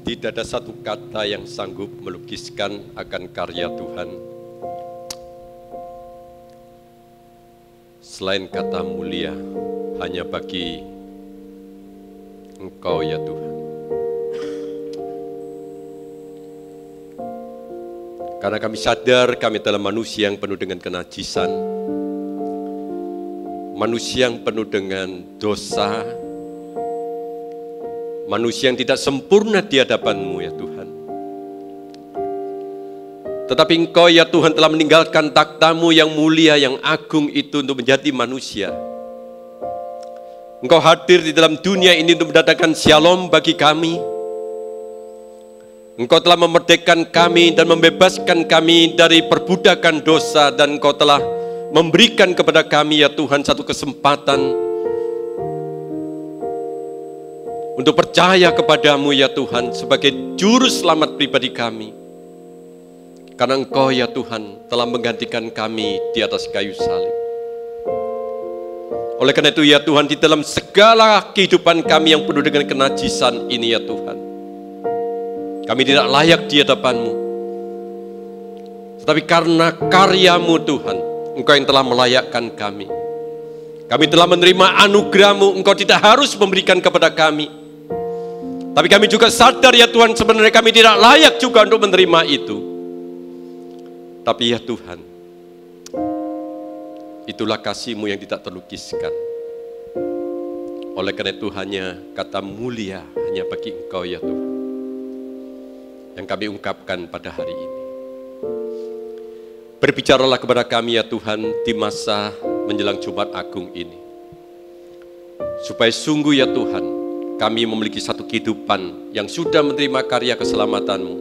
Tidak ada satu kata yang sanggup melukiskan akan karya Tuhan selain kata mulia hanya bagi Engkau ya Tuhan. Karena kami sadar kami adalah manusia yang penuh dengan kenajisan, manusia yang penuh dengan dosa, manusia yang tidak sempurna di hadapan-Mu ya Tuhan. Tetapi Engkau ya Tuhan telah meninggalkan takhta-Mu yang mulia, yang agung itu untuk menjadi manusia. Engkau hadir di dalam dunia ini untuk mendatangkan shalom bagi kami. Engkau telah memerdekakan kami dan membebaskan kami dari perbudakan dosa, dan Engkau telah memberikan kepada kami ya Tuhan satu kesempatan untuk percaya kepadamu ya Tuhan sebagai juru selamat pribadi kami. Karena Engkau ya Tuhan telah menggantikan kami di atas kayu salib. Oleh karena itu ya Tuhan, di dalam segala kehidupan kami yang penuh dengan kenajisan ini ya Tuhan, kami tidak layak di hadapan-Mu. Tetapi karena karya-Mu Tuhan, Engkau yang telah melayakkan kami. Kami telah menerima anugerah-Mu, Engkau tidak harus memberikan kepada kami. Tapi kami juga sadar ya Tuhan, sebenarnya kami tidak layak juga untuk menerima itu. Tapi ya Tuhan, itulah kasih-Mu yang tidak terlukiskan. Oleh karena itu hanya kata mulia hanya bagi Engkau ya Tuhan yang kami ungkapkan pada hari ini. Berbicaralah kepada kami ya Tuhan di masa menjelang Jumat Agung ini, supaya sungguh ya Tuhan kami memiliki satu kehidupan yang sudah menerima karya keselamatan-Mu,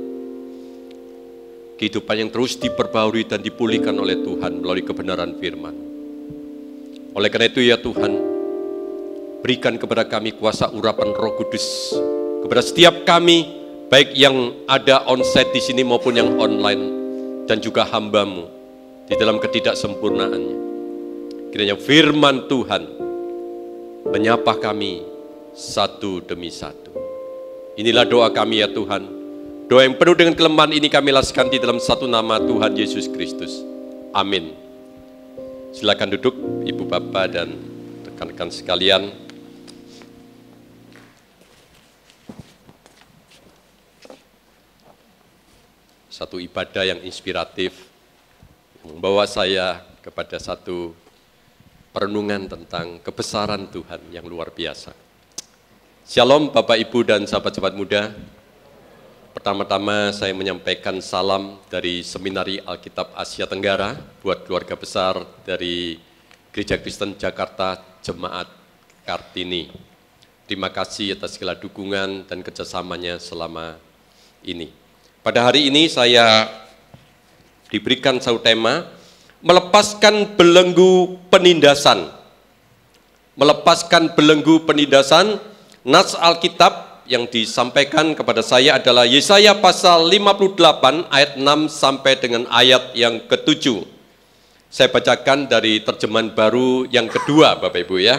kehidupan yang terus diperbaharui dan dipulihkan oleh Tuhan melalui kebenaran firman. Oleh karena itu ya Tuhan, berikan kepada kami kuasa urapan Roh Kudus kepada setiap kami, baik yang ada onsite di sini maupun yang online, dan juga hamba-Mu di dalam ketidaksempurnaannya. Kiranya firman Tuhan menyapa kami satu demi satu. Inilah doa kami ya Tuhan. Doa yang penuh dengan kelemahan ini kami laskan di dalam satu nama Tuhan Yesus Kristus. Amin. Silakan duduk Ibu Bapak dan rekan-rekan sekalian. Satu ibadah yang inspiratif membawa saya kepada satu perenungan tentang kebesaran Tuhan yang luar biasa. Shalom Bapak Ibu dan sahabat-sahabat muda. Pertama-tama saya menyampaikan salam dari Seminari Alkitab Asia Tenggara buat keluarga besar dari Gereja Kristen Jakarta Jemaat Kartini. Terima kasih atas segala dukungan dan kerjasamanya selama ini. Pada hari ini saya diberikan satu tema, melepaskan belenggu penindasan. Melepaskan belenggu penindasan. Nas Alkitab yang disampaikan kepada saya adalah Yesaya pasal 58 ayat 6 sampai dengan ayat yang ke-7. Saya bacakan dari terjemahan baru yang kedua Bapak Ibu ya.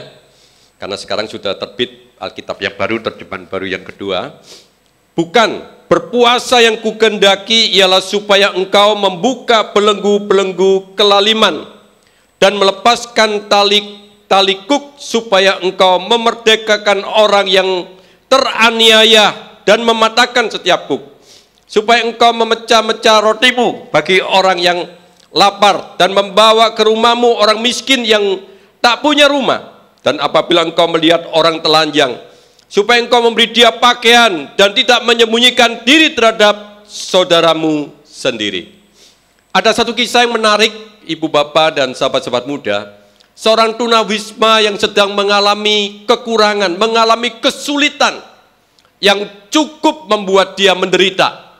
Karena sekarang sudah terbit Alkitab yang baru, terjemahan baru yang kedua. Bukan, berpuasa yang kukendaki ialah supaya engkau membuka belenggu-belenggu kelaliman dan melepaskan tali kuk, supaya engkau memerdekakan orang yang teraniaya dan mematahkan setiap kuk, supaya engkau memecah-mecah rotimu bagi orang yang lapar dan membawa ke rumahmu orang miskin yang tak punya rumah. Dan apabila engkau melihat orang telanjang, supaya engkau memberi dia pakaian dan tidak menyembunyikan diri terhadap saudaramu sendiri. Ada satu kisah yang menarik Ibu Bapak dan sahabat-sahabat muda. Seorang tunawisma yang sedang mengalami kekurangan, mengalami kesulitan yang cukup membuat dia menderita.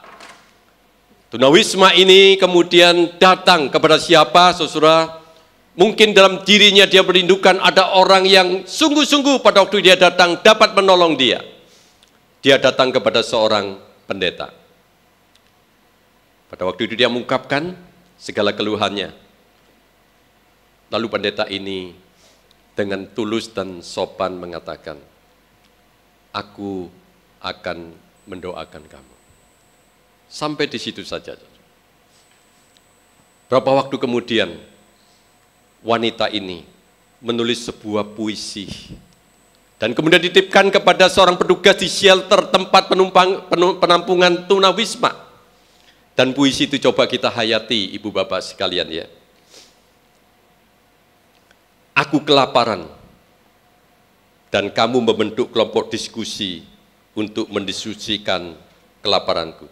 Tunawisma ini kemudian datang kepada siapa, saudara? Mungkin dalam dirinya dia merindukan ada orang yang sungguh-sungguh pada waktu dia datang dapat menolong dia. Dia datang kepada seorang pendeta. Pada waktu itu dia mengungkapkan segala keluhannya. Lalu pendeta ini dengan tulus dan sopan mengatakan, aku akan mendoakan kamu. Sampai di situ saja. Berapa waktu kemudian wanita ini menulis sebuah puisi dan kemudian dititipkan kepada seorang petugas di shelter tempat penampungan tunawisma. Dan puisi itu coba kita hayati, ibu bapak sekalian ya. Aku kelaparan dan kamu membentuk kelompok diskusi untuk mendiskusikan kelaparanku.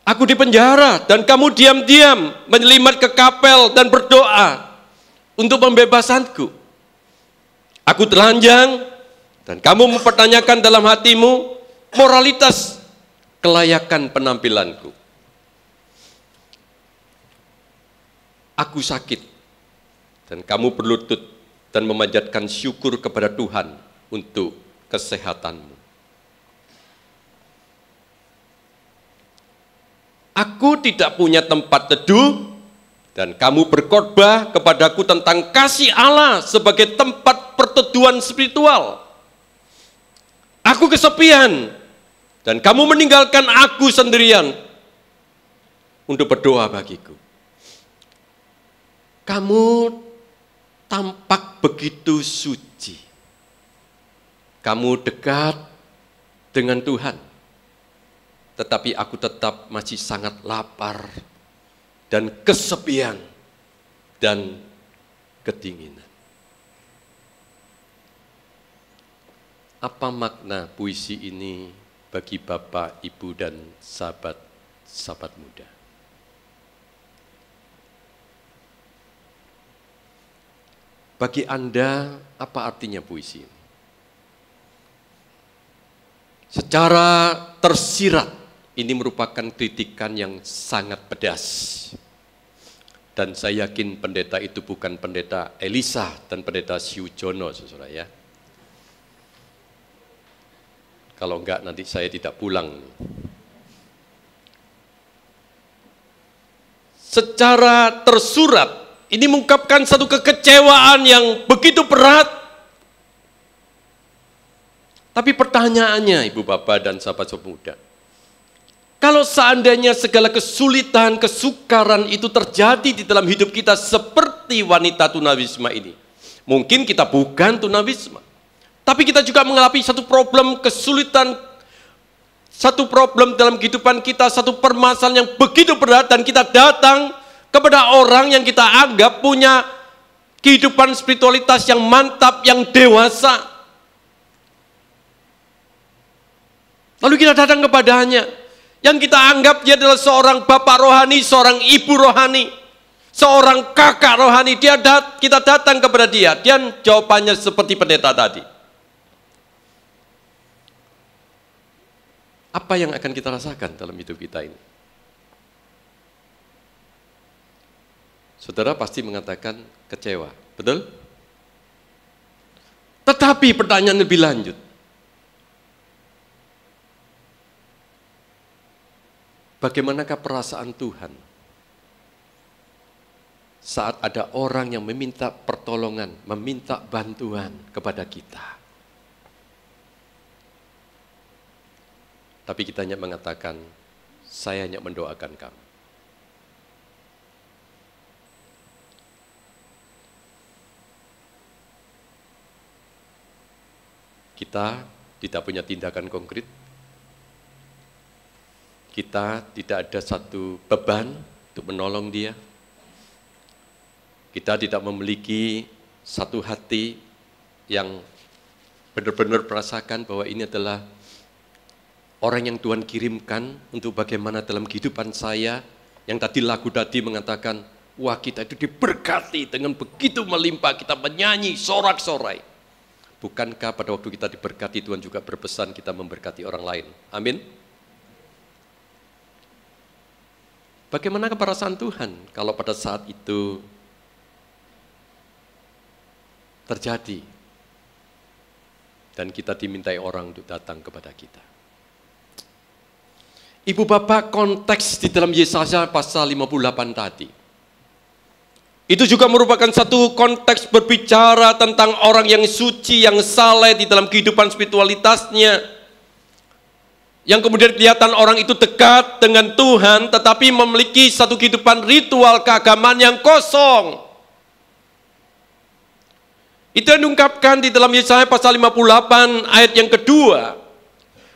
Aku di penjara dan kamu diam-diam menyelimat ke kapel dan berdoa untuk pembebasanku. Aku telanjang dan kamu mempertanyakan dalam hatimu moralitas kelayakan penampilanku. Aku sakit dan kamu berlutut dan memanjatkan syukur kepada Tuhan untuk kesehatanmu. Aku tidak punya tempat teduh dan kamu berkhotbah kepadaku tentang kasih Allah sebagai tempat perteduhan spiritual. Aku kesepian dan kamu meninggalkan aku sendirian untuk berdoa bagiku. Kamu tampak begitu suci. Kamu dekat dengan Tuhan. Tetapi aku tetap masih sangat lapar dan kesepian dan kedinginan. Apa makna puisi ini bagi Bapak, Ibu, dan sahabat-sahabat muda? Bagi Anda, apa artinya puisi ini? Secara tersirat, ini merupakan kritikan yang sangat pedas. Dan saya yakin pendeta itu bukan pendeta Elisa dan pendeta Siujono, saudara ya. Kalau enggak, nanti saya tidak pulang. Secara tersurat, ini mengungkapkan satu kekecewaan yang begitu berat. Tapi pertanyaannya, ibu bapak dan sahabat-sahabat muda, kalau seandainya segala kesulitan, kesukaran itu terjadi di dalam hidup kita seperti wanita tunawisma ini, mungkin kita bukan tunawisma, tapi kita juga mengalami satu problem kesulitan, satu problem dalam kehidupan kita, satu permasalahan yang begitu berat, dan kita datang kepada orang yang kita anggap punya kehidupan spiritualitas yang mantap, yang dewasa. Lalu kita datang kepadanya, yang kita anggap dia adalah seorang bapak rohani, seorang ibu rohani, seorang kakak rohani. Kita datang kepada dia, dan jawabannya seperti pendeta tadi. Apa yang akan kita rasakan dalam hidup kita ini? Saudara pasti mengatakan kecewa, betul? Tetapi pertanyaan lebih lanjut. Bagaimanakah perasaan Tuhan saat ada orang yang meminta pertolongan, meminta bantuan kepada kita? Tapi kita hanya mengatakan, saya hanya mendoakan kamu. Kita tidak punya tindakan konkret. Kita tidak ada satu beban untuk menolong dia. Kita tidak memiliki satu hati yang benar-benar merasakan bahwa ini adalah orang yang Tuhan kirimkan untuk bagaimana dalam kehidupan saya, yang tadi lagu tadi mengatakan, wah kita itu diberkati dengan begitu melimpah, kita menyanyi sorak-sorai. Bukankah pada waktu kita diberkati, Tuhan juga berpesan kita memberkati orang lain? Amin. Bagaimana perasaan Tuhan kalau pada saat itu terjadi dan kita dimintai orang untuk datang kepada kita? Ibu bapak, konteks di dalam Yesaya pasal 58 tadi, itu juga merupakan satu konteks berbicara tentang orang yang suci, yang saleh di dalam kehidupan spiritualitasnya. yang kemudian kelihatan orang itu dekat dengan Tuhan, tetapi memiliki satu kehidupan ritual keagamaan yang kosong. Itu yang diungkapkan di dalam Yesaya pasal 58 ayat yang kedua.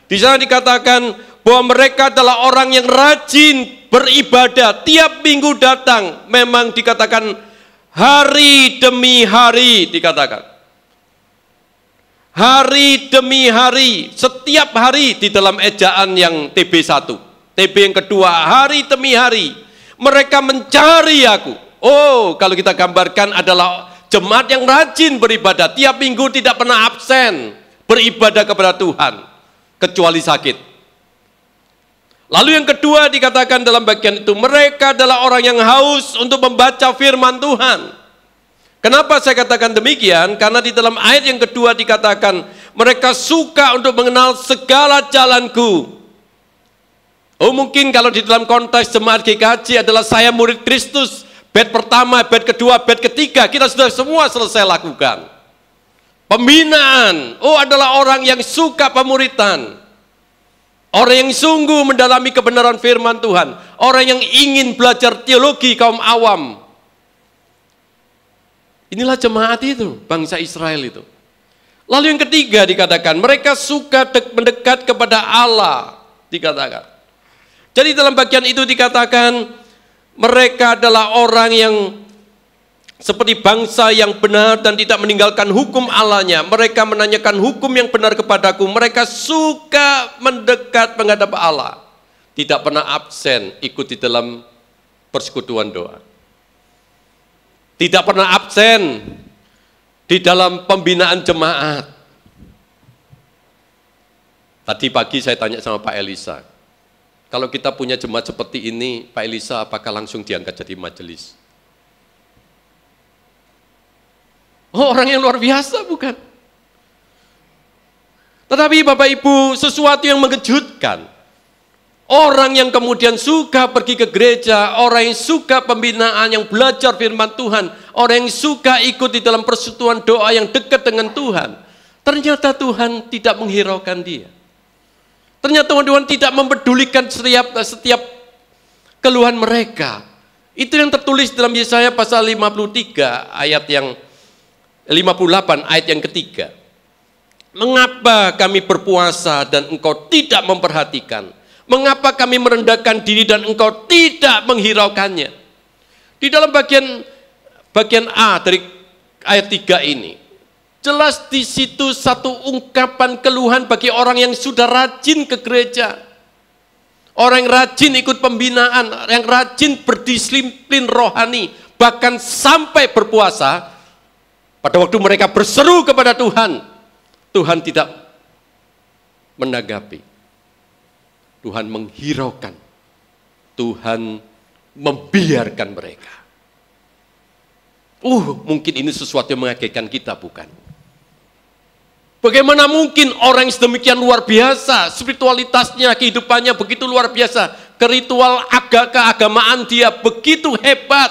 Di sana dikatakan bahwa mereka adalah orang yang rajin beribadah, tiap minggu datang. Memang dikatakan hari demi hari, dikatakan hari demi hari, setiap hari di dalam ejaan yang TB1. TB yang kedua, hari demi hari mereka mencari aku. Oh, kalau kita gambarkan adalah jemaat yang rajin beribadah, tiap minggu tidak pernah absen beribadah kepada Tuhan kecuali sakit. Lalu yang kedua dikatakan dalam bagian itu, mereka adalah orang yang haus untuk membaca firman Tuhan. Kenapa saya katakan demikian? Karena di dalam ayat yang kedua dikatakan, mereka suka untuk mengenal segala jalanku. Oh, mungkin kalau di dalam konteks jemaat GKJ adalah saya murid Kristus, bed pertama, bed kedua, bed ketiga, kita sudah semua selesai lakukan. Pembinaan, oh adalah orang yang suka pemuritan. Orang yang sungguh mendalami kebenaran firman Tuhan. Orang yang ingin belajar teologi kaum awam. Inilah jemaat itu, bangsa Israel itu. Lalu yang ketiga dikatakan, mereka suka mendekat kepada Allah, dikatakan. Jadi dalam bagian itu dikatakan, mereka adalah orang yang seperti bangsa yang benar dan tidak meninggalkan hukum Allahnya. Mereka menanyakan hukum yang benar kepadaku. Mereka suka mendekat menghadap Allah. Tidak pernah absen ikut di dalam persekutuan doa. Tidak pernah absen di dalam pembinaan jemaat. Tadi pagi saya tanya sama Pak Elisa, kalau kita punya jemaat seperti ini, Pak Elisa apakah langsung diangkat jadi majelis? Oh, orang yang luar biasa bukan? Tetapi Bapak Ibu, sesuatu yang mengejutkan. Orang yang kemudian suka pergi ke gereja, orang yang suka pembinaan, yang belajar firman Tuhan, orang yang suka ikut di dalam persekutuan doa yang dekat dengan Tuhan, ternyata Tuhan tidak menghiraukan dia. Ternyata Tuhan tidak mempedulikan setiap keluhan mereka. Itu yang tertulis dalam Yesaya pasal 53 ayat yang 58 ayat yang ketiga. Mengapa kami berpuasa dan engkau tidak memperhatikan? Mengapa kami merendahkan diri dan engkau tidak menghiraukannya? Di dalam bagian A dari ayat 3 ini, jelas di situ satu ungkapan keluhan bagi orang yang sudah rajin ke gereja. Orang yang rajin ikut pembinaan, yang rajin berdisiplin rohani, bahkan sampai berpuasa. Pada waktu mereka berseru kepada Tuhan, Tuhan tidak menanggapi. Tuhan menghiraukan, Tuhan membiarkan mereka. Mungkin ini sesuatu yang mengagetkan kita, bukan? Bagaimana mungkin orang yang sedemikian luar biasa, spiritualitasnya, kehidupannya begitu luar biasa, keritual keagamaan dia begitu hebat,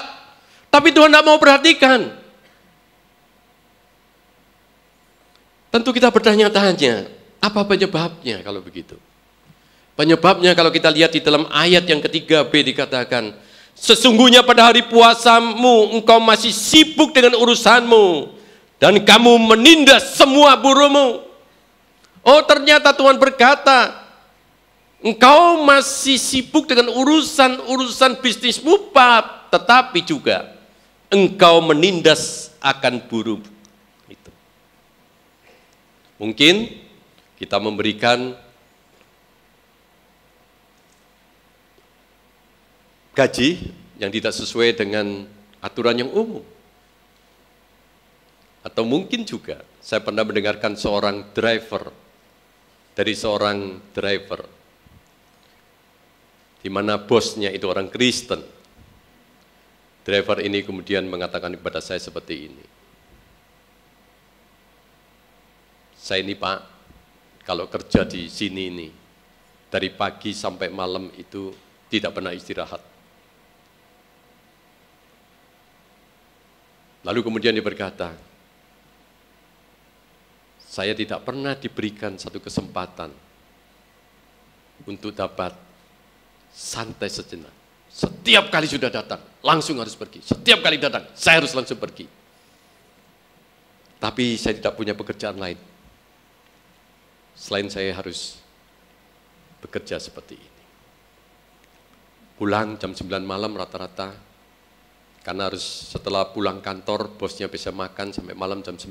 tapi Tuhan tidak mau perhatikan. Tentu kita bertanya-tanya, apa penyebabnya kalau begitu? Penyebabnya kalau kita lihat di dalam ayat yang ketiga B dikatakan, sesungguhnya pada hari puasamu engkau masih sibuk dengan urusanmu dan kamu menindas semua burumu. Oh, ternyata Tuhan berkata, engkau masih sibuk dengan urusan bisnismu, Pak, tetapi juga engkau menindas akan burumu. Itu. Mungkin kita memberikan gaji yang tidak sesuai dengan aturan yang umum. Atau mungkin juga saya pernah mendengarkan seorang driver, di mana bosnya itu orang Kristen. Driver ini kemudian mengatakan kepada saya seperti ini, saya ini Pak, kalau kerja di sini ini, dari pagi sampai malam itu tidak pernah istirahat. Lalu kemudian dia berkata, saya tidak pernah diberikan satu kesempatan untuk dapat santai sejenak. Setiap kali sudah datang, langsung harus pergi. Setiap kali datang, saya harus langsung pergi. Tapi saya tidak punya pekerjaan lain. Selain saya harus bekerja seperti ini. Pulang jam 9 malam rata-rata, karena harus setelah pulang kantor, bosnya bisa makan sampai malam jam 9.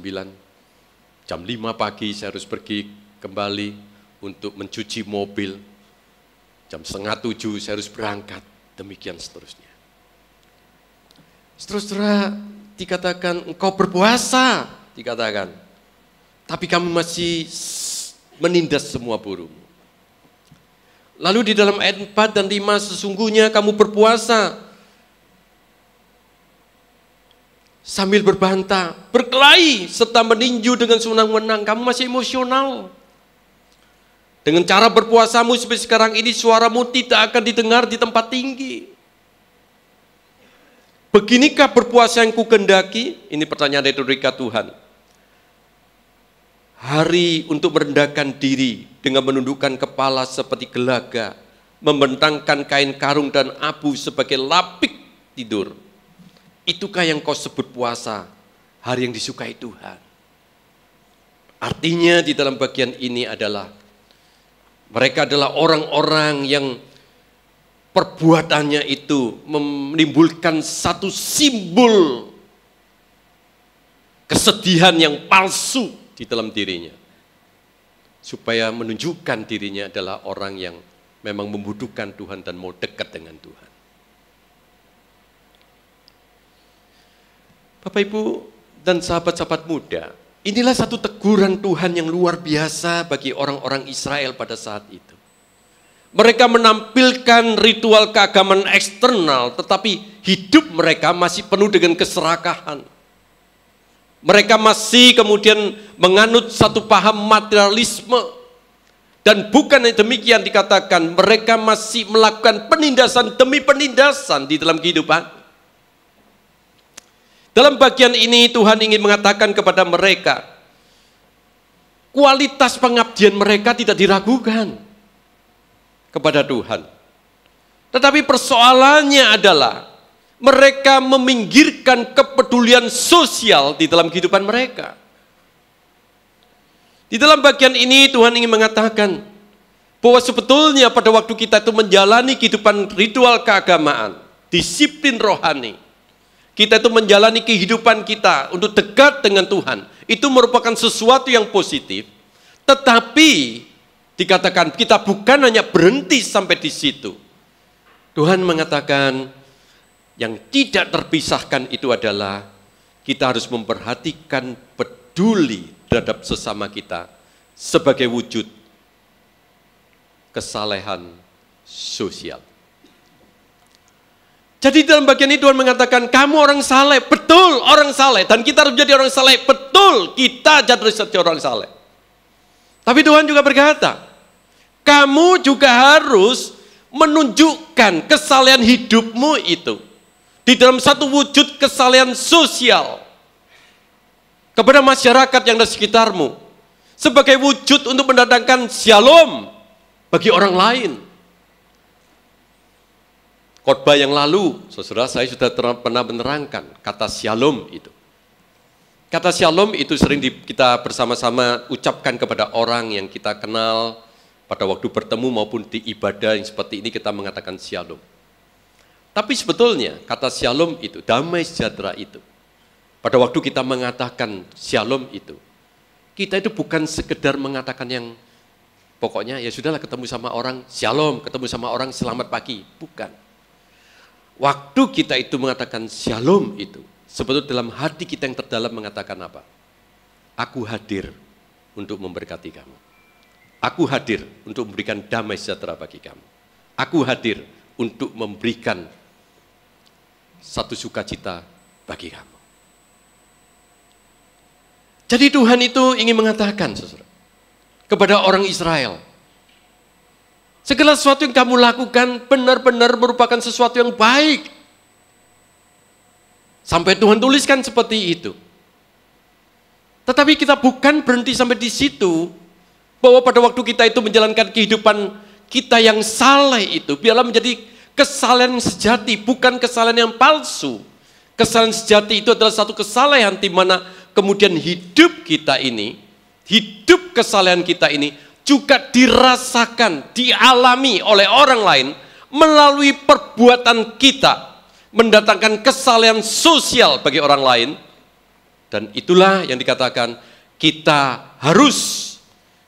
Jam 5 pagi saya harus pergi kembali untuk mencuci mobil. Jam 6:30 saya harus berangkat, demikian seterusnya. Saudara-saudara, dikatakan engkau berpuasa, dikatakan, tapi kamu masih menindas semua burung. Lalu di dalam ayat 4 dan 5, sesungguhnya kamu berpuasa sambil berbantah, berkelahi, serta meninju dengan sewenang-wenang. Kamu masih emosional. Dengan cara berpuasamu seperti sekarang ini, suaramu tidak akan didengar di tempat tinggi. Beginikah berpuasa yang kukendaki? Ini pertanyaan retorika Tuhan. Hari untuk merendahkan diri dengan menundukkan kepala seperti gelaga, membentangkan kain karung dan abu sebagai lapik tidur. Itukah yang kau sebut puasa, hari yang disukai Tuhan? Artinya di dalam bagian ini adalah mereka adalah orang-orang yang perbuatannya itu menimbulkan satu simbol kesedihan yang palsu di dalam dirinya, supaya menunjukkan dirinya adalah orang yang memang membutuhkan Tuhan dan mau dekat dengan Tuhan. Bapak, Ibu, dan sahabat-sahabat muda, inilah satu teguran Tuhan yang luar biasa bagi orang-orang Israel pada saat itu. Mereka menampilkan ritual keagamaan eksternal, tetapi hidup mereka masih penuh dengan keserakahan. Mereka masih kemudian menganut satu paham materialisme. Dan bukan demikian dikatakan, mereka masih melakukan penindasan demi penindasan di dalam kehidupan. Dalam bagian ini Tuhan ingin mengatakan kepada mereka, kualitas pengabdian mereka tidak diragukan kepada Tuhan. Tetapi persoalannya adalah mereka meminggirkan kepedulian sosial di dalam kehidupan mereka. Di dalam bagian ini Tuhan ingin mengatakan bahwa sebetulnya pada waktu kita itu menjalani kehidupan ritual keagamaan, disiplin rohani, kita itu menjalani kehidupan kita untuk dekat dengan Tuhan, itu merupakan sesuatu yang positif. Tetapi dikatakan kita bukan hanya berhenti sampai di situ. Tuhan mengatakan yang tidak terpisahkan itu adalah kita harus memperhatikan, peduli terhadap sesama kita sebagai wujud kesalehan sosial. Jadi dalam bagian ini Tuhan mengatakan, kamu orang saleh, betul orang saleh, dan kita harus menjadi orang saleh, betul kita jadi orang saleh. Tapi Tuhan juga berkata, kamu juga harus menunjukkan kesalehan hidupmu itu di dalam satu wujud kesalehan sosial kepada masyarakat yang ada di sekitarmu, sebagai wujud untuk mendatangkan shalom bagi orang lain. Khotbah yang lalu, saudara, saya sudah pernah menerangkan kata shalom itu. Kata shalom itu sering kita bersama-sama ucapkan kepada orang yang kita kenal pada waktu bertemu maupun di ibadah yang seperti ini kita mengatakan shalom. Tapi sebetulnya kata shalom itu, damai sejahtera itu, pada waktu kita mengatakan shalom itu, kita itu bukan sekedar mengatakan yang pokoknya ya sudahlah ketemu sama orang shalom, ketemu sama orang selamat pagi, bukan. Waktu kita itu mengatakan shalom itu, sebetulnya dalam hati kita yang terdalam mengatakan apa? Aku hadir untuk memberkati kamu. Aku hadir untuk memberikan damai sejahtera bagi kamu. Aku hadir untuk memberikan satu sukacita bagi kamu. Jadi Tuhan itu ingin mengatakan, saudara, kepada orang Israel, segala sesuatu yang kamu lakukan benar-benar merupakan sesuatu yang baik. Sampai Tuhan tuliskan seperti itu. Tetapi kita bukan berhenti sampai di situ, bahwa pada waktu kita itu menjalankan kehidupan kita yang saleh itu biarlah menjadi kesalehan sejati, bukan kesalehan yang palsu. Kesalehan sejati itu adalah satu kesalehan di mana kemudian hidup kita ini, hidup kesalehan kita ini juga dirasakan, dialami oleh orang lain melalui perbuatan kita, mendatangkan kesalehan sosial bagi orang lain. Dan itulah yang dikatakan kita harus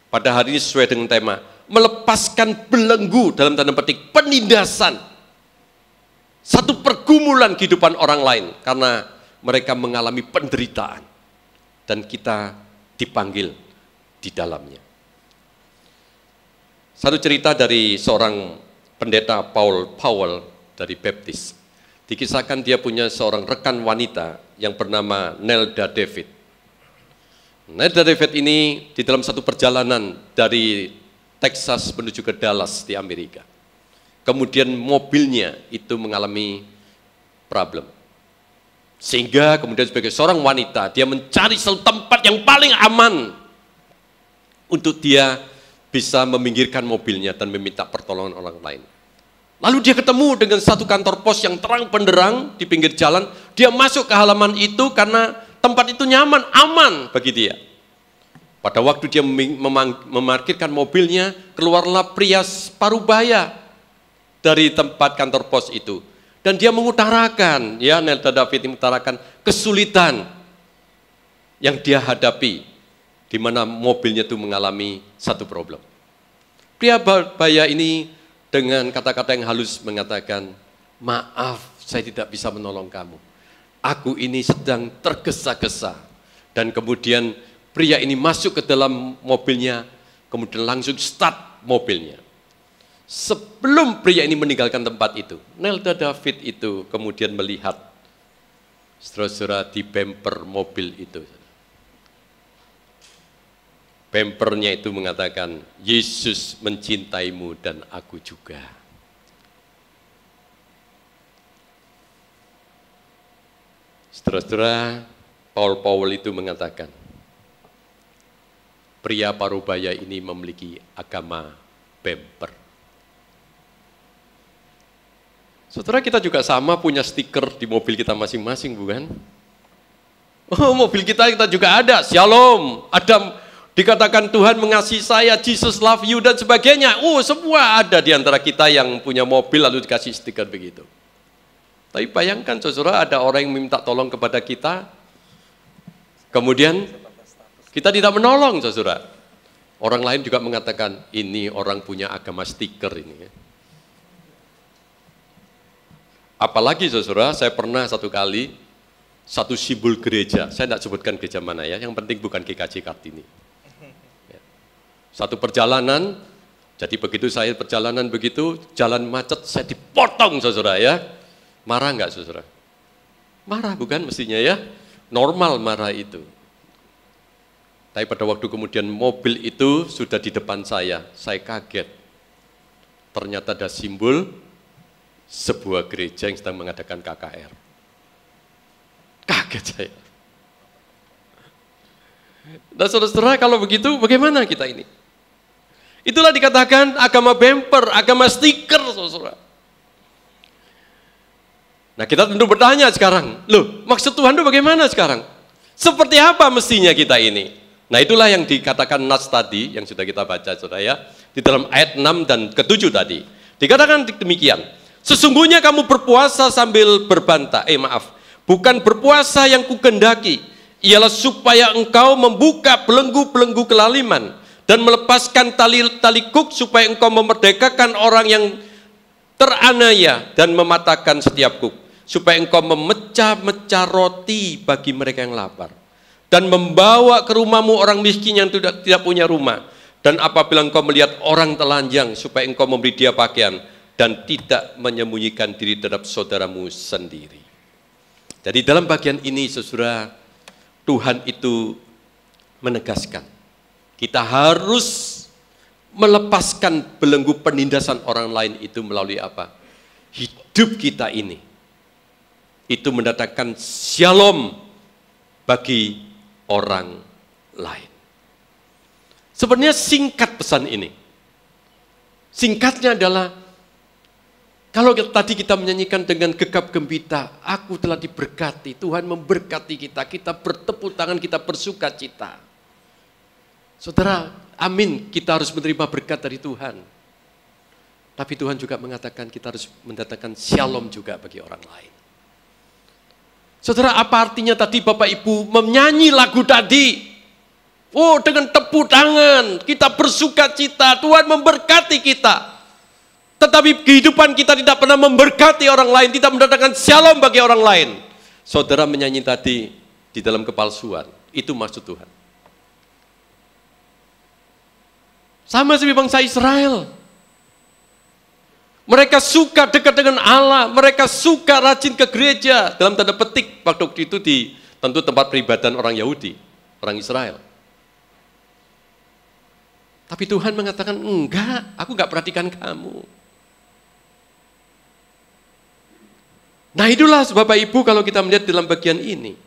pada hari ini sesuai dengan tema melepaskan belenggu dalam tanda petik penindasan, satu pergumulan kehidupan orang lain karena mereka mengalami penderitaan dan kita dipanggil di dalamnya. Satu cerita dari seorang pendeta Paul Powell dari Baptis. Dikisahkan dia punya seorang rekan wanita yang bernama Nelda David. Nelda David ini di dalam satu perjalanan dari Texas menuju ke Dallas di Amerika. Kemudian mobilnya itu mengalami problem. Sehingga kemudian sebagai seorang wanita, dia mencari satu tempat yang paling aman untuk dia bisa meminggirkan mobilnya dan meminta pertolongan orang lain. Lalu dia ketemu dengan satu kantor pos yang terang benderang di pinggir jalan. Dia masuk ke halaman itu karena tempat itu nyaman, aman bagi dia. Pada waktu dia memarkirkan mobilnya, keluarlah pria parubaya dari tempat kantor pos itu. Dan dia mengutarakan, ya Nelda David mengutarakan kesulitan yang dia hadapi, di mana mobilnya itu mengalami satu problem. Pria parubaya ini dengan kata-kata yang halus mengatakan, maaf saya tidak bisa menolong kamu. Aku ini sedang tergesa-gesa. Dan kemudian pria ini masuk ke dalam mobilnya, kemudian langsung start mobilnya. Sebelum pria ini meninggalkan tempat itu, Nelda David itu kemudian melihat saudara-saudara di bumper mobil itu. Bumpernya itu mengatakan, Yesus mencintaimu dan aku juga. Saudara-saudara, Paul Powell itu mengatakan, pria parubaya ini memiliki agama bumper. Saudara, kita juga sama punya stiker di mobil kita masing-masing, bukan? Oh, mobil kita juga ada, Shalom, ada dikatakan Tuhan mengasihi saya, Jesus love you, dan sebagainya. Semua ada di antara kita yang punya mobil lalu dikasih stiker begitu. Tapi bayangkan saudara, ada orang yang minta tolong kepada kita, kemudian kita tidak menolong saudara. Orang lain juga mengatakan, ini orang punya agama stiker ini. Apalagi saudara, saya pernah satu kali, satu simbol gereja, saya tidak sebutkan gereja mana ya, yang penting bukan GKJ Kartini. Satu perjalanan, jadi begitu saya perjalanan begitu, jalan macet, saya dipotong saudara ya. Marah enggak saudara? Marah bukan mestinya ya, normal marah itu. Tapi pada waktu kemudian mobil itu sudah di depan saya kaget. Ternyata ada simbol sebuah gereja yang sedang mengadakan KKR. Kaget saya. Dan saudara-saudara kalau begitu bagaimana kita ini? Itulah dikatakan agama bumper, agama stiker saudara. Nah kita tentu bertanya sekarang, loh maksud Tuhan itu bagaimana sekarang? Seperti apa mestinya kita ini? Nah itulah yang dikatakan nas tadi, yang sudah kita baca saudara ya, di dalam ayat 6 dan ke-7 tadi. Dikatakan demikian, sesungguhnya kamu berpuasa sambil berbantah, bukan berpuasa yang kukendaki, ialah supaya engkau membuka belenggu-belenggu kelaliman, dan melepaskan tali kuk supaya engkau memerdekakan orang yang teranaya dan mematahkan setiap kuk, supaya engkau memecah-mecah roti bagi mereka yang lapar, dan membawa ke rumahmu orang miskin yang tidak punya rumah, dan apabila engkau melihat orang telanjang, supaya engkau memberi dia pakaian, dan tidak menyembunyikan diri terhadap saudaramu sendiri. Jadi dalam bagian ini saudara, Tuhan itu menegaskan, kita harus melepaskan belenggu penindasan orang lain itu melalui apa? Hidup kita ini. Itu mendatangkan shalom bagi orang lain. Sebenarnya singkat pesan ini. Singkatnya adalah, kalau tadi kita menyanyikan dengan gegap gembira, aku telah diberkati, Tuhan memberkati kita, kita bertepuk tangan, kita bersuka cita. Saudara, amin, kita harus menerima berkat dari Tuhan. Tapi Tuhan juga mengatakan kita harus mendatangkan shalom juga bagi orang lain. Saudara, apa artinya tadi Bapak Ibu menyanyi lagu tadi? Oh, dengan tepuk tangan, kita bersuka cita, Tuhan memberkati kita. Tetapi kehidupan kita tidak pernah memberkati orang lain, tidak mendatangkan shalom bagi orang lain. Saudara menyanyi tadi di dalam kepalsuan, itu maksud Tuhan. Sama seperti bangsa Israel. Mereka suka dekat dengan Allah, mereka suka rajin ke gereja, dalam tanda petik, waktu itu di tentu tempat peribadatan orang Yahudi, orang Israel. Tapi Tuhan mengatakan, enggak, aku enggak perhatikan kamu. Nah itulah Bapak Ibu kalau kita melihat dalam bagian ini,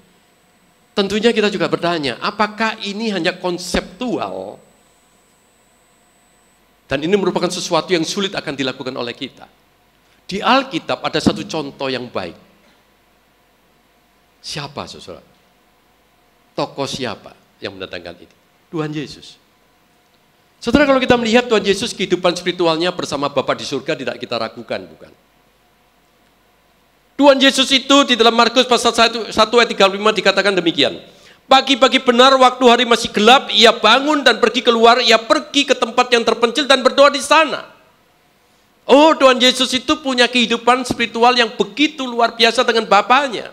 tentunya kita juga bertanya, apakah ini hanya konseptual? Dan ini merupakan sesuatu yang sulit akan dilakukan oleh kita. Di Alkitab ada satu contoh yang baik. Siapa saudara? Tokoh siapa yang mendatangkan ini? Tuhan Yesus. Saudara, kalau kita melihat Tuhan Yesus, kehidupan spiritualnya bersama Bapa di surga tidak kita ragukan, bukan? Tuhan Yesus itu di dalam Markus pasal 1 ayat 35 dikatakan demikian. Pagi-pagi benar waktu hari masih gelap, ia bangun dan pergi keluar, ia pergi ke tempat yang terpencil dan berdoa di sana. Oh, Tuhan Yesus itu punya kehidupan spiritual yang begitu luar biasa dengan Bapanya.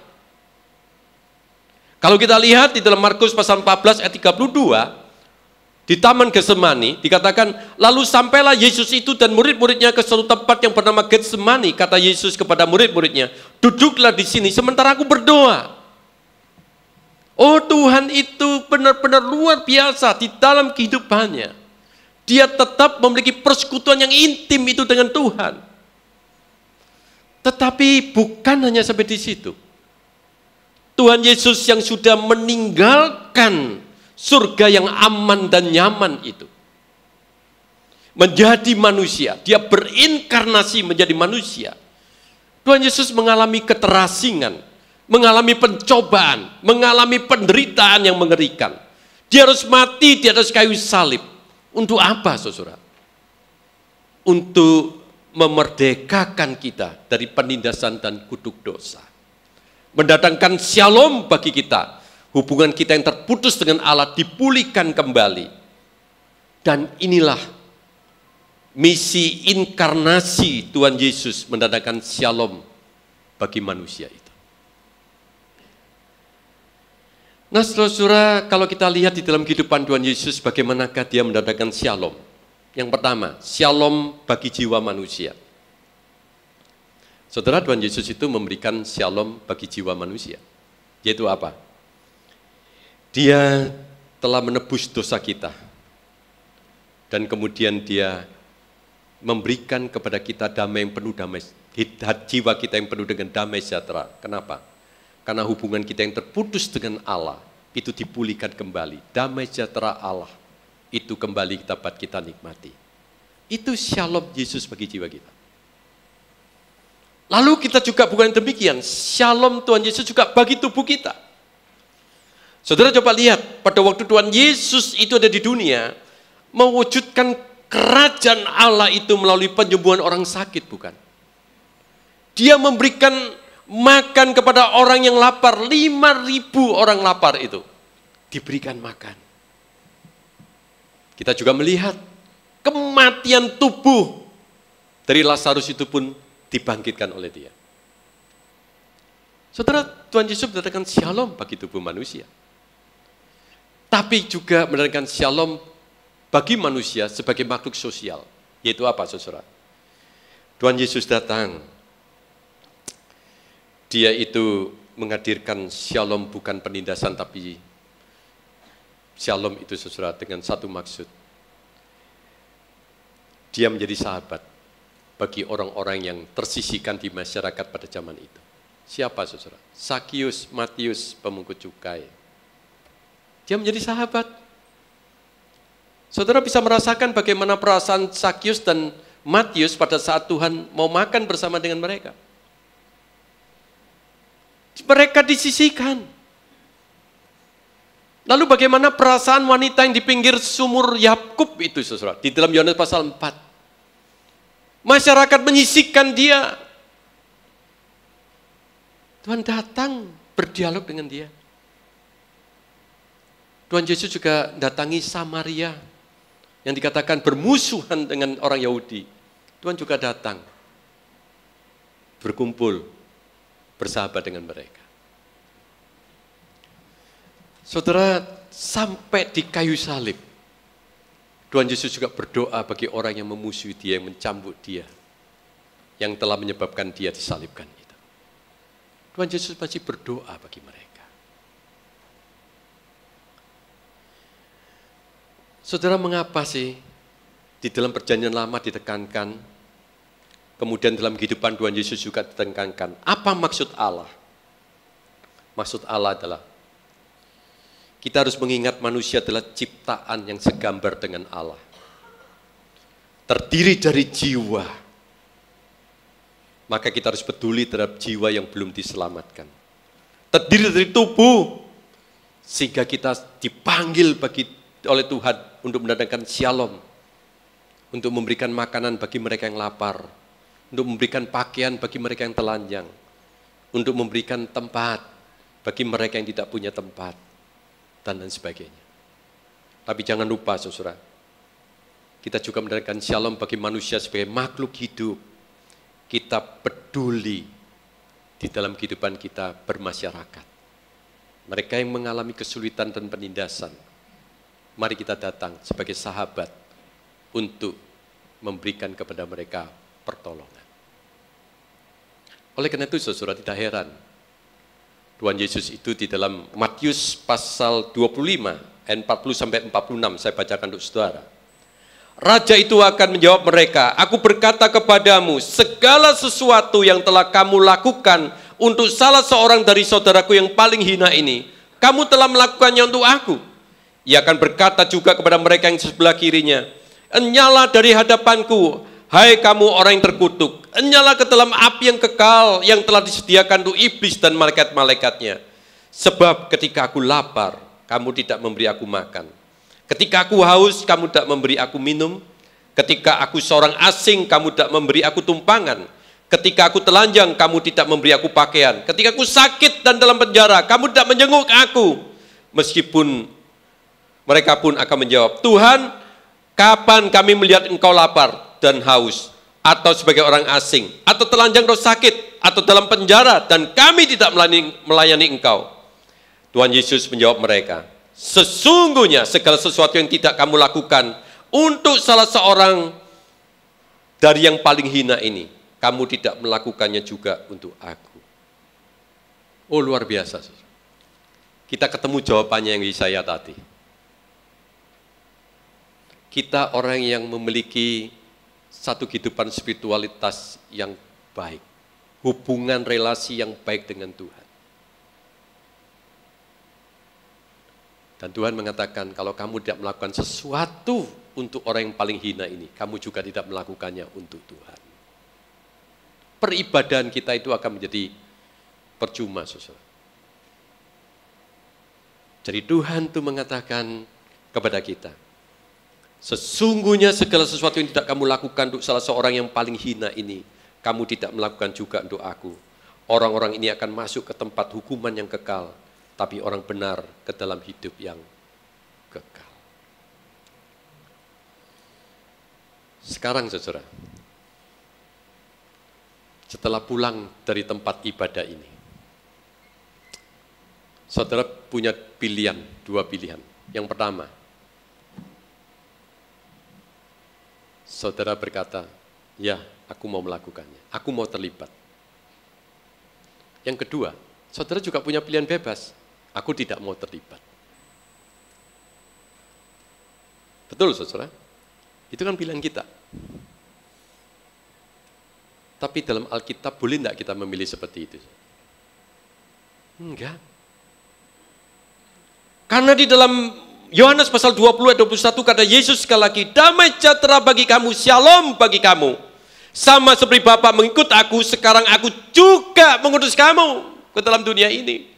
Kalau kita lihat di dalam Markus pasal 14 ayat 32, di Taman Getsemani dikatakan, lalu sampailah Yesus itu dan murid-muridnya ke suatu tempat yang bernama Getsemani. Kata Yesus kepada murid-muridnya, duduklah di sini sementara aku berdoa. Oh, Tuhan itu benar-benar luar biasa di dalam kehidupannya. Dia tetap memiliki persekutuan yang intim itu dengan Tuhan. Tetapi bukan hanya sampai di situ. Tuhan Yesus yang sudah meninggalkan surga yang aman dan nyaman itu, menjadi manusia, dia berinkarnasi menjadi manusia. Tuhan Yesus mengalami keterasingan, mengalami pencobaan, mengalami penderitaan yang mengerikan. Dia harus mati di atas kayu salib. Untuk apa, saudara? Untuk memerdekakan kita dari penindasan dan kutuk dosa. Mendatangkan shalom bagi kita. Hubungan kita yang terputus dengan Allah dipulihkan kembali. Dan inilah misi inkarnasi Tuhan Yesus, mendatangkan shalom bagi manusia itu. Nah, saudara, kalau kita lihat di dalam kehidupan Tuhan Yesus, bagaimanakah dia mendatangkan shalom? Yang pertama, shalom bagi jiwa manusia. Saudara, Tuhan Yesus itu memberikan shalom bagi jiwa manusia. Yaitu apa? Dia telah menebus dosa kita. Dan kemudian dia memberikan kepada kita damai yang penuh damai. Jiwa kita yang penuh dengan damai sejahtera. Kenapa? Karena hubungan kita yang terputus dengan Allah itu dipulihkan kembali. Damai sejahtera Allah itu kembali dapat kita nikmati. Itu shalom Yesus bagi jiwa kita. Lalu kita juga bukan demikian, shalom Tuhan Yesus juga bagi tubuh kita. Saudara coba lihat, pada waktu Tuhan Yesus itu ada di dunia, mewujudkan kerajaan Allah itu melalui penyembuhan orang sakit, bukan? Dia memberikan makan kepada orang yang lapar, 5.000 orang lapar itu diberikan makan. Kita juga melihat kematian tubuh dari Lazarus itu pun dibangkitkan oleh dia. Saudara, Tuhan Yesus mendatangkan shalom bagi tubuh manusia. Tapi juga mendatangkan shalom bagi manusia sebagai makhluk sosial. Yaitu apa, saudara? Tuhan Yesus datang. Dia itu menghadirkan shalom bukan penindasan, tapi shalom itu saudara dengan satu maksud. Dia menjadi sahabat bagi orang-orang yang tersisihkan di masyarakat pada zaman itu. Siapa saudara? Zakius, Matius, pemungut cukai. Dia menjadi sahabat. Saudara bisa merasakan bagaimana perasaan Zakius dan Matius pada saat Tuhan mau makan bersama dengan mereka. Mereka disisihkan. Lalu bagaimana perasaan wanita yang di pinggir sumur Yakub itu, saudara, di dalam Yohanes pasal 4. Masyarakat menyisihkan dia. Tuhan datang berdialog dengan dia. Tuhan Yesus juga datangi Samaria yang dikatakan bermusuhan dengan orang Yahudi. Tuhan juga datang berkumpul, bersahabat dengan mereka. Saudara, sampai di kayu salib, Tuhan Yesus juga berdoa bagi orang yang memusuhi dia, yang mencambuk dia, yang telah menyebabkan dia disalibkan itu. Tuhan Yesus masih berdoa bagi mereka. Saudara, mengapa sih di dalam perjanjian lama ditekankan, kemudian dalam kehidupan Tuhan Yesus juga ditekankan? Apa maksud Allah? Maksud Allah adalah kita harus mengingat manusia adalah ciptaan yang segambar dengan Allah. Terdiri dari jiwa. Maka kita harus peduli terhadap jiwa yang belum diselamatkan. Terdiri dari tubuh. Sehingga kita dipanggil oleh Tuhan untuk mendatangkan shalom. Untuk memberikan makanan bagi mereka yang lapar. Untuk memberikan pakaian bagi mereka yang telanjang. Untuk memberikan tempat bagi mereka yang tidak punya tempat. Dan lain sebagainya. Tapi jangan lupa, saudara, kita juga mendatangkan shalom bagi manusia sebagai makhluk hidup. Kita peduli di dalam kehidupan kita bermasyarakat. Mereka yang mengalami kesulitan dan penindasan, mari kita datang sebagai sahabat untuk memberikan kepada mereka pertolongan. Oleh karena itu, saudara, tidak heran Tuhan Yesus itu di dalam Matius pasal 25 ayat 40-46, saya bacakan untuk saudara. Raja itu akan menjawab mereka, aku berkata kepadamu, segala sesuatu yang telah kamu lakukan untuk salah seorang dari saudaraku yang paling hina ini, kamu telah melakukannya untuk aku. Ia akan berkata juga kepada mereka yang sebelah kirinya, enyalah dari hadapanku, hai kamu orang yang terkutuk, enyalah ke dalam api yang kekal yang telah disediakan untuk iblis dan malaikat-malaikatnya. Sebab ketika aku lapar, kamu tidak memberi aku makan. Ketika aku haus, kamu tidak memberi aku minum. Ketika aku seorang asing, kamu tidak memberi aku tumpangan. Ketika aku telanjang, kamu tidak memberi aku pakaian. Ketika aku sakit dan dalam penjara, kamu tidak menjenguk aku. Meskipun mereka pun akan menjawab, Tuhan, kapan kami melihat engkau lapar dan haus, atau sebagai orang asing, atau telanjang atau sakit, atau dalam penjara, dan kami tidak melayani engkau? Tuhan Yesus menjawab mereka, sesungguhnya segala sesuatu yang tidak kamu lakukan untuk salah seorang dari yang paling hina ini, kamu tidak melakukannya juga untuk aku. Oh, luar biasa. Kita ketemu jawabannya yang Yesaya tadi. Kita orang yang memiliki satu kehidupan spiritualitas yang baik, hubungan relasi yang baik dengan Tuhan. Dan Tuhan mengatakan, kalau kamu tidak melakukan sesuatu untuk orang yang paling hina ini, kamu juga tidak melakukannya untuk Tuhan. Peribadahan kita itu akan menjadi percuma, saudara. Jadi Tuhan itu mengatakan kepada kita, sesungguhnya segala sesuatu yang tidak kamu lakukan untuk salah seorang yang paling hina ini, kamu tidak melakukan juga untuk aku. Orang-orang ini akan masuk ke tempat hukuman yang kekal, tapi orang benar ke dalam hidup yang kekal. Sekarang, saudara, setelah pulang dari tempat ibadah ini, saudara punya pilihan, dua pilihan. Yang pertama, saudara berkata, ya, aku mau melakukannya, aku mau terlibat. Yang kedua, saudara juga punya pilihan bebas, aku tidak mau terlibat. Betul, saudara? Itu kan pilihan kita. Tapi dalam Alkitab boleh tidak kita memilih seperti itu? Enggak. Karena di dalam Yohanes pasal 20 ayat 21 kata Yesus sekali lagi, damai sejahtera bagi kamu, shalom bagi kamu. Sama seperti Bapa mengikut aku, sekarang aku juga mengutus kamu ke dalam dunia ini.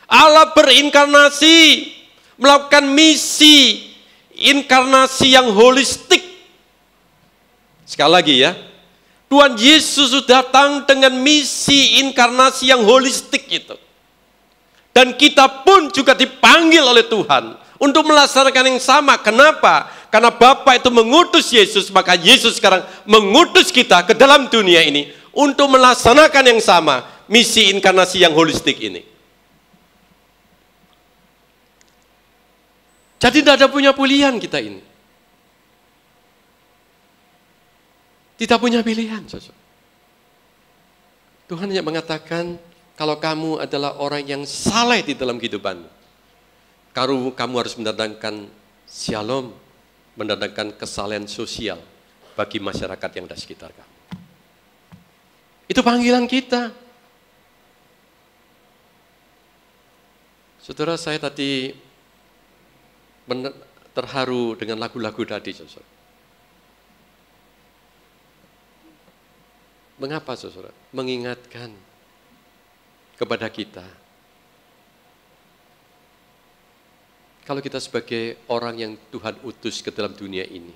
Allah berinkarnasi, melakukan misi inkarnasi yang holistik. Sekali lagi ya, Tuhan Yesus sudah datang dengan misi inkarnasi yang holistik itu. Dan kita pun juga dipanggil oleh Tuhan untuk melaksanakan yang sama. Kenapa? Karena Bapa itu mengutus Yesus, maka Yesus sekarang mengutus kita ke dalam dunia ini untuk melaksanakan yang sama, misi inkarnasi yang holistik ini. Jadi tidak ada punya pilihan kita ini. Tidak punya pilihan. Tuhan hanya mengatakan, kalau kamu adalah orang yang saleh di dalam kehidupanmu, kamu harus mendatangkan shalom, mendatangkan kesalehan sosial bagi masyarakat yang ada di sekitar kamu. Itu panggilan kita. Saudara, saya tadi terharu dengan lagu-lagu tadi, saudara. Mengapa, saudara? Mengingatkan kepada kita, kalau kita sebagai orang yang Tuhan utus ke dalam dunia ini,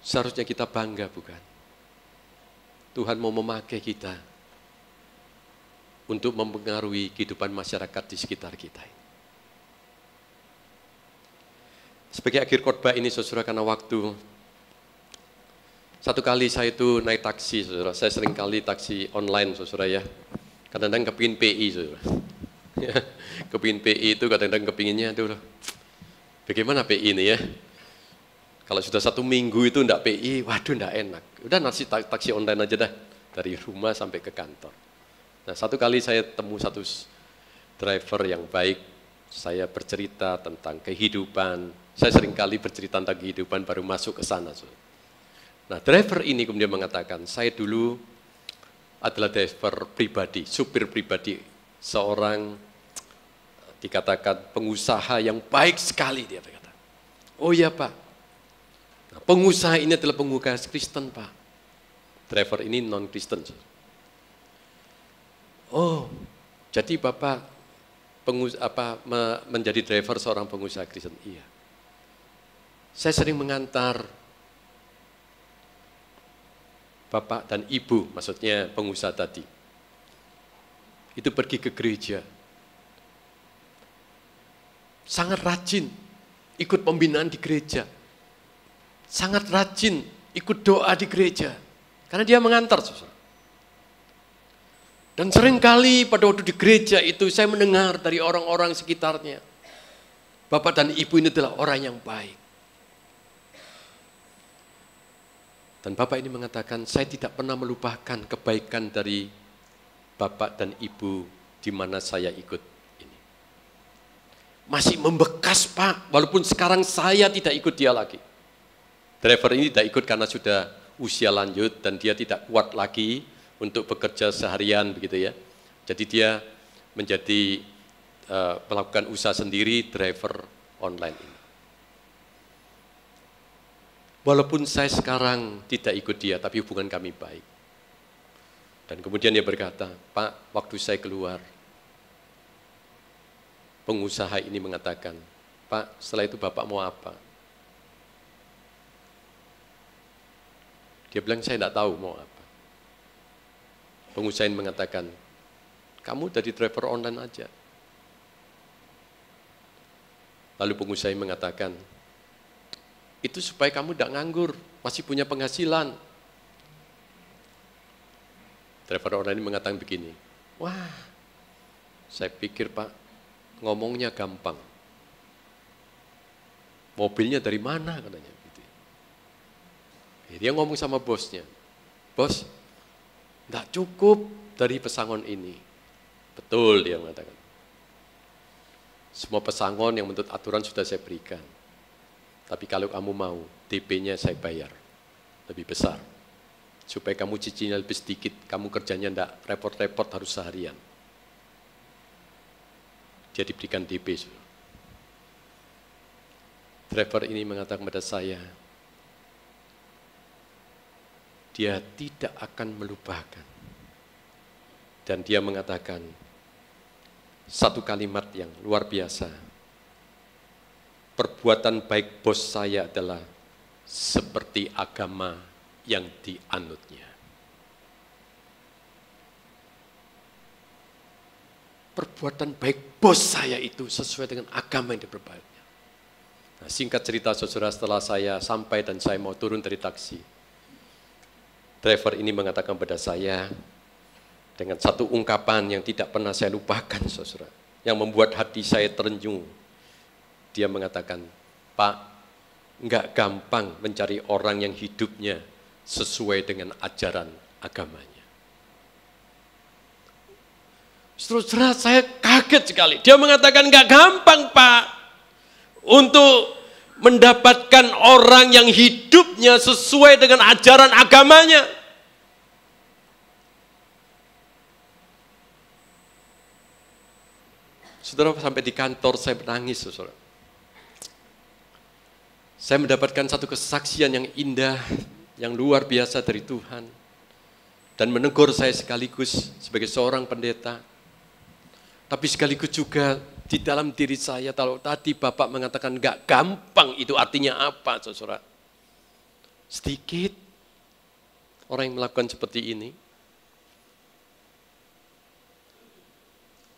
seharusnya kita bangga, bukan? Tuhan mau memakai kita untuk mempengaruhi kehidupan masyarakat di sekitar kita. Sebagai akhir khotbah ini, saudara, karena waktu, satu kali saya itu naik taksi, saudara. Saya sering kali taksi online, saudara ya. Kadang-kadang kepingin PI, saudara. Kepingin PI itu kadang-kadang kepinginnya, aduh, bagaimana PI ini ya? Kalau sudah 1 minggu itu enggak PI, waduh enggak enak. Udah nasi taksi online aja dah, dari rumah sampai ke kantor. Nah, satu kali saya temu satu driver yang baik, saya bercerita tentang kehidupan. Saya sering kali bercerita tentang kehidupan baru masuk ke sana, saudara. Nah, driver ini kemudian mengatakan, saya dulu adalah driver pribadi, supir pribadi, seorang dikatakan pengusaha yang baik sekali, dia berkata. Oh iya Pak, nah, pengusaha ini adalah pengusaha Kristen Pak. Driver ini non-Kristen. Oh, jadi Bapak menjadi driver seorang pengusaha Kristen? Iya. Saya sering mengantar Bapak dan Ibu, maksudnya pengusaha tadi, itu pergi ke gereja. Sangat rajin ikut pembinaan di gereja. Sangat rajin ikut doa di gereja. Karena dia mengantar, saudara. Dan seringkali pada waktu di gereja itu saya mendengar dari orang-orang sekitarnya, Bapak dan Ibu ini adalah orang yang baik. Dan Bapak ini mengatakan, saya tidak pernah melupakan kebaikan dari Bapak dan Ibu di mana saya ikut ini. Masih membekas Pak, walaupun sekarang saya tidak ikut dia lagi. Driver ini tidak ikut karena sudah usia lanjut dan dia tidak kuat lagi untuk bekerja seharian begitu ya. Jadi dia menjadi melakukan usaha sendiri, driver online ini. Walaupun saya sekarang tidak ikut dia, tapi hubungan kami baik. Dan kemudian dia berkata, Pak, waktu saya keluar, pengusaha ini mengatakan, Pak, setelah itu Bapak mau apa? Dia bilang, saya tidak tahu mau apa. Pengusaha ini mengatakan, kamu jadi driver online aja. Lalu pengusaha ini mengatakan, itu supaya kamu tidak nganggur, masih punya penghasilan. Driver online ini mengatakan begini, wah, saya pikir Pak, ngomongnya gampang. Mobilnya dari mana katanya. Dia ngomong sama bosnya, bos, tidak cukup dari pesangon ini. Betul dia mengatakan. Semua pesangon yang menurut aturan sudah saya berikan. Tapi kalau kamu mau, DP-nya saya bayar lebih besar. Supaya kamu cicinya lebih sedikit, kamu kerjanya tidak repot-repot harus seharian. Dia diberikan DP. Driver ini mengatakan kepada saya, dia tidak akan melupakan. Dan dia mengatakan satu kalimat yang luar biasa. Perbuatan baik bos saya adalah seperti agama yang dianutnya. Perbuatan baik bos saya itu sesuai dengan agama yang diperbaiknya. Nah, singkat cerita saudara, setelah saya sampai dan saya mau turun dari taksi, driver ini mengatakan kepada saya dengan satu ungkapan yang tidak pernah saya lupakan saudara, yang membuat hati saya terenyuh. Dia mengatakan, Pak, enggak gampang mencari orang yang hidupnya sesuai dengan ajaran agamanya. Saudara, saya kaget sekali. Dia mengatakan enggak gampang, Pak, untuk mendapatkan orang yang hidupnya sesuai dengan ajaran agamanya. Saudara, sampai di kantor saya menangis, saudara. Saya mendapatkan satu kesaksian yang indah, yang luar biasa dari Tuhan. Dan menegur saya sekaligus sebagai seorang pendeta. Tapi sekaligus juga di dalam diri saya, kalau tadi Bapak mengatakan enggak gampang, itu artinya apa, saudara? Sedikit orang yang melakukan seperti ini.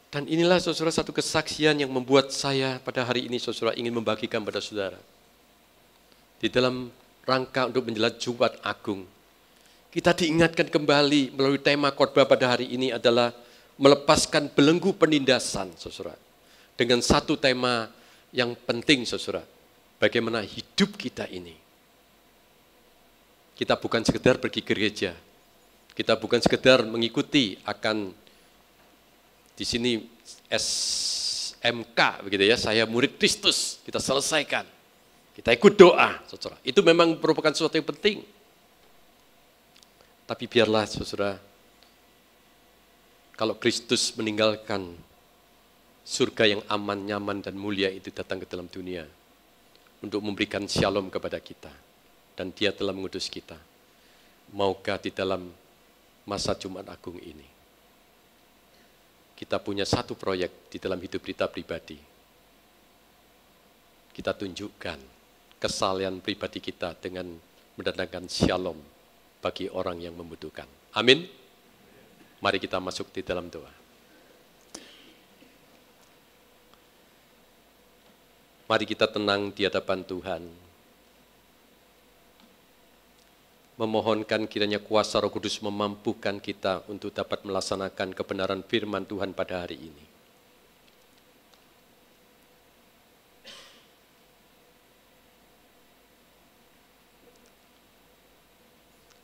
Dan inilah saudara satu kesaksian yang membuat saya pada hari ini saudara ingin membagikan pada saudara. Di dalam rangka untuk menjelat Jumat Agung, kita diingatkan kembali melalui tema khotbah pada hari ini adalah melepaskan belenggu penindasan, saudara. Dengan satu tema yang penting, saudara. Bagaimana hidup kita ini. Kita bukan sekedar pergi ke gereja. Kita bukan sekedar mengikuti akan di sini SMK, begitu ya. Saya murid Kristus, kita selesaikan. Kita ikut doa, saudara. Itu memang merupakan sesuatu yang penting. Tapi biarlah, saudara, kalau Kristus meninggalkan surga yang aman, nyaman, dan mulia itu datang ke dalam dunia untuk memberikan shalom kepada kita. Dan dia telah mengutus kita. Maukah di dalam masa Jumat Agung ini, kita punya satu proyek di dalam hidup kita pribadi. Kita tunjukkan kesalehan pribadi kita dengan mendatangkan shalom bagi orang yang membutuhkan. Amin. Mari kita masuk di dalam doa. Mari kita tenang di hadapan Tuhan. Memohonkan kiranya kuasa Roh Kudus memampukan kita untuk dapat melaksanakan kebenaran firman Tuhan pada hari ini.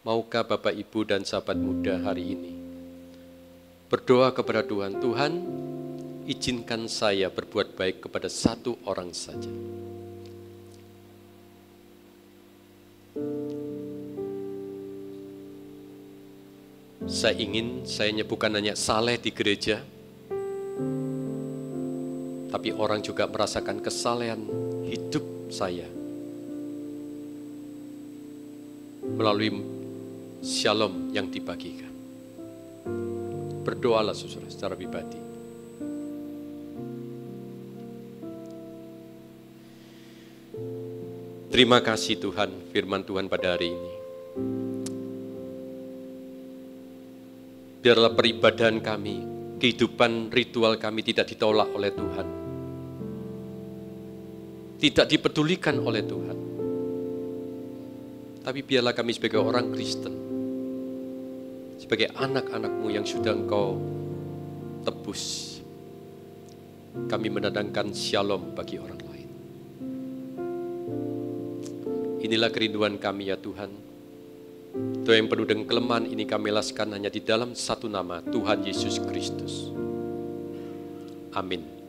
Maukah Bapak, Ibu, dan sahabat muda hari ini berdoa kepada Tuhan, Tuhan, izinkan saya berbuat baik kepada satu orang saja. Saya bukan hanya saleh di gereja, tapi orang juga merasakan kesalehan hidup saya melalui shalom yang dibagikan. Berdoalah saudara secara pribadi. Terima kasih Tuhan, firman Tuhan pada hari ini. Biarlah peribadahan kami, kehidupan ritual kami tidak ditolak oleh Tuhan. Tidak dipedulikan oleh Tuhan. Tapi biarlah kami sebagai orang Kristen, sebagai anak-anak-Mu yang sudah Engkau tebus, kami mendatangkan shalom bagi orang lain. Inilah kerinduan kami ya Tuhan. Doa yang penuh dengan kelemahan ini kami laskan hanya di dalam satu nama, Tuhan Yesus Kristus. Amin.